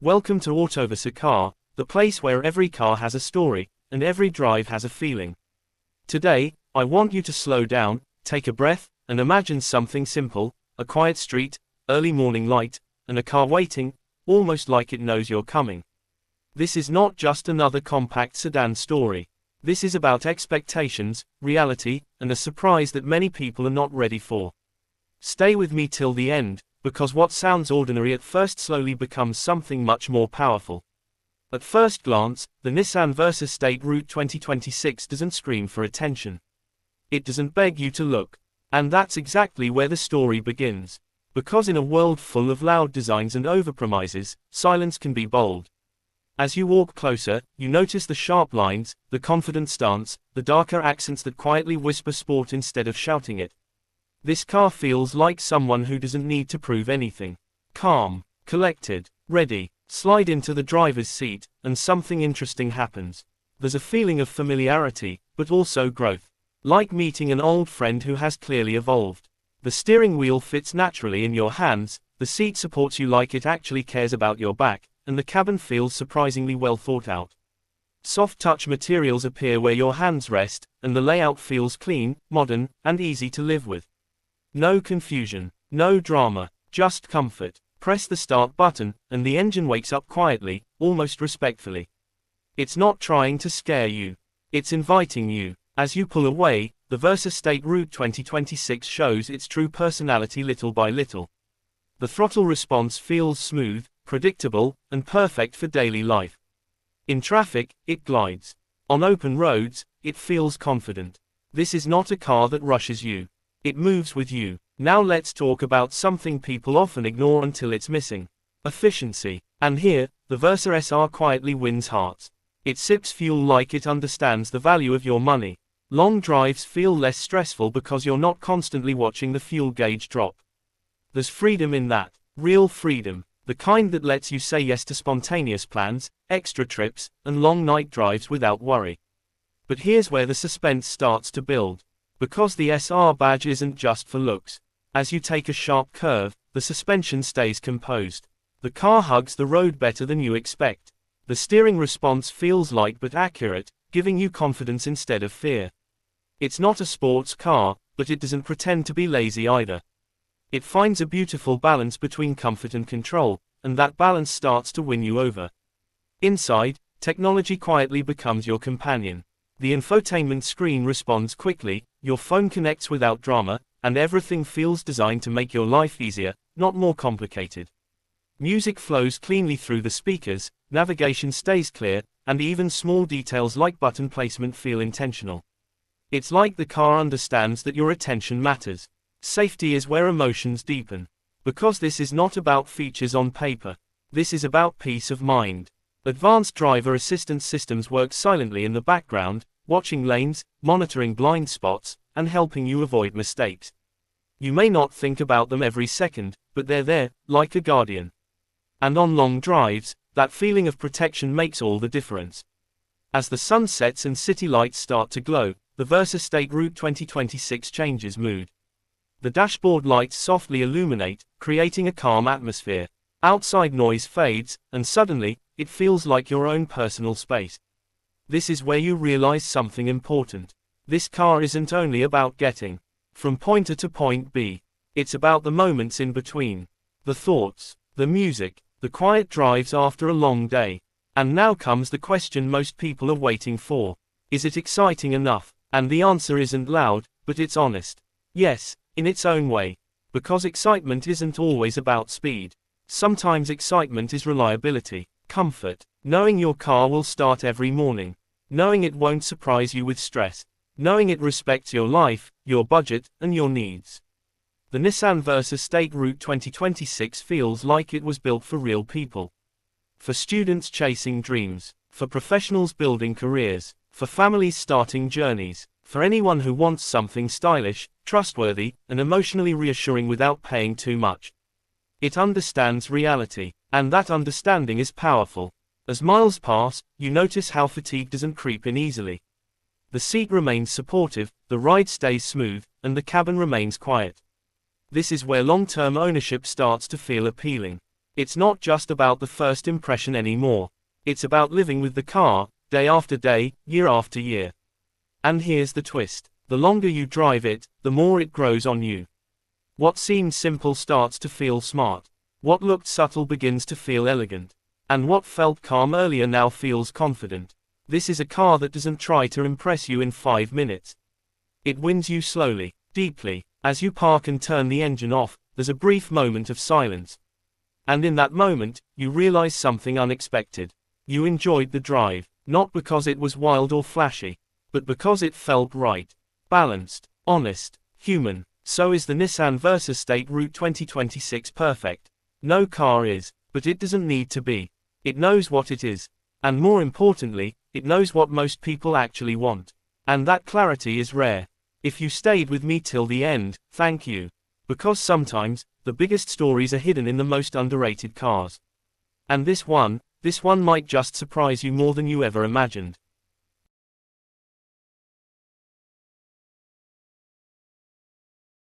Welcome to Autoverse Car, the place where every car has a story, and every drive has a feeling. Today, I want you to slow down, take a breath, and imagine something simple: a quiet street, early morning light, and a car waiting, almost like it knows you're coming. This is not just another compact sedan story. This is about expectations, reality, and a surprise that many people are not ready for. Stay with me till the end, because what sounds ordinary at first slowly becomes something much more powerful. At first glance, the Nissan Versa SR 2026 doesn't scream for attention. It doesn't beg you to look. And that's exactly where the story begins. Because in a world full of loud designs and overpromises, silence can be bold. As you walk closer, you notice the sharp lines, the confident stance, the darker accents that quietly whisper sport instead of shouting it. This car feels like someone who doesn't need to prove anything. Calm, collected, ready. Slide into the driver's seat, and something interesting happens. There's a feeling of familiarity, but also growth. Like meeting an old friend who has clearly evolved. The steering wheel fits naturally in your hands, the seat supports you like it actually cares about your back, and the cabin feels surprisingly well thought out. Soft touch materials appear where your hands rest, and the layout feels clean, modern, and easy to live with. No confusion, no drama, just comfort. Press the start button, and the engine wakes up quietly, almost respectfully. It's not trying to scare you. It's inviting you. As you pull away, the Versa SR 2026 shows its true personality little by little. The throttle response feels smooth, predictable, and perfect for daily life. In traffic, it glides. On open roads, it feels confident. This is not a car that rushes you. It moves with you. Now let's talk about something people often ignore until it's missing: efficiency. And here, the Versa SR quietly wins hearts. It sips fuel like it understands the value of your money. Long drives feel less stressful because you're not constantly watching the fuel gauge drop. There's freedom in that. Real freedom. The kind that lets you say yes to spontaneous plans, extra trips, and long night drives without worry. But here's where the suspense starts to build. Because the SR badge isn't just for looks. As you take a sharp curve, the suspension stays composed. The car hugs the road better than you expect. The steering response feels light but accurate, giving you confidence instead of fear. It's not a sports car, but it doesn't pretend to be lazy either. It finds a beautiful balance between comfort and control, and that balance starts to win you over. Inside, technology quietly becomes your companion. The infotainment screen responds quickly, your phone connects without drama, and everything feels designed to make your life easier, not more complicated. Music flows cleanly through the speakers, navigation stays clear, and even small details like button placement feel intentional. It's like the car understands that your attention matters. Safety is where emotions deepen. Because this is not about features on paper. This is about peace of mind. Advanced driver assistance systems work silently in the background, watching lanes, monitoring blind spots, and helping you avoid mistakes. You may not think about them every second, but they're there, like a guardian. And on long drives, that feeling of protection makes all the difference. As the sun sets and city lights start to glow, the Versa SR 2026 changes mood. The dashboard lights softly illuminate, creating a calm atmosphere. Outside noise fades, and suddenly, it feels like your own personal space. This is where you realize something important. This car isn't only about getting from point A to point B. It's about the moments in between. The thoughts, the music, the quiet drives after a long day. And now comes the question most people are waiting for. Is it exciting enough? And the answer isn't loud, but it's honest. Yes, in its own way. Because excitement isn't always about speed. Sometimes excitement is reliability, comfort, knowing your car will start every morning, knowing it won't surprise you with stress, knowing it respects your life, your budget, and your needs. The Nissan Versa SR 2026 feels like it was built for real people. For students chasing dreams, for professionals building careers, for families starting journeys, for anyone who wants something stylish, trustworthy, and emotionally reassuring without paying too much. It understands reality, and that understanding is powerful. As miles pass, you notice how fatigue doesn't creep in easily. The seat remains supportive, the ride stays smooth, and the cabin remains quiet. This is where long-term ownership starts to feel appealing. It's not just about the first impression anymore. It's about living with the car, day after day, year after year. And here's the twist. The longer you drive it, the more it grows on you. What seemed simple starts to feel smart. What looked subtle begins to feel elegant. And what felt calm earlier now feels confident. This is a car that doesn't try to impress you in 5 minutes. It wins you slowly, deeply. As you park and turn the engine off, there's a brief moment of silence. And in that moment, you realize something unexpected. You enjoyed the drive, not because it was wild or flashy, but because it felt right. Balanced, honest, human. So is the Nissan Versa State Route 2026 perfect? No car is, but it doesn't need to be. It knows what it is. And more importantly, it knows what most people actually want. And that clarity is rare. If you stayed with me till the end, thank you. Because sometimes, the biggest stories are hidden in the most underrated cars. And this one might just surprise you more than you ever imagined.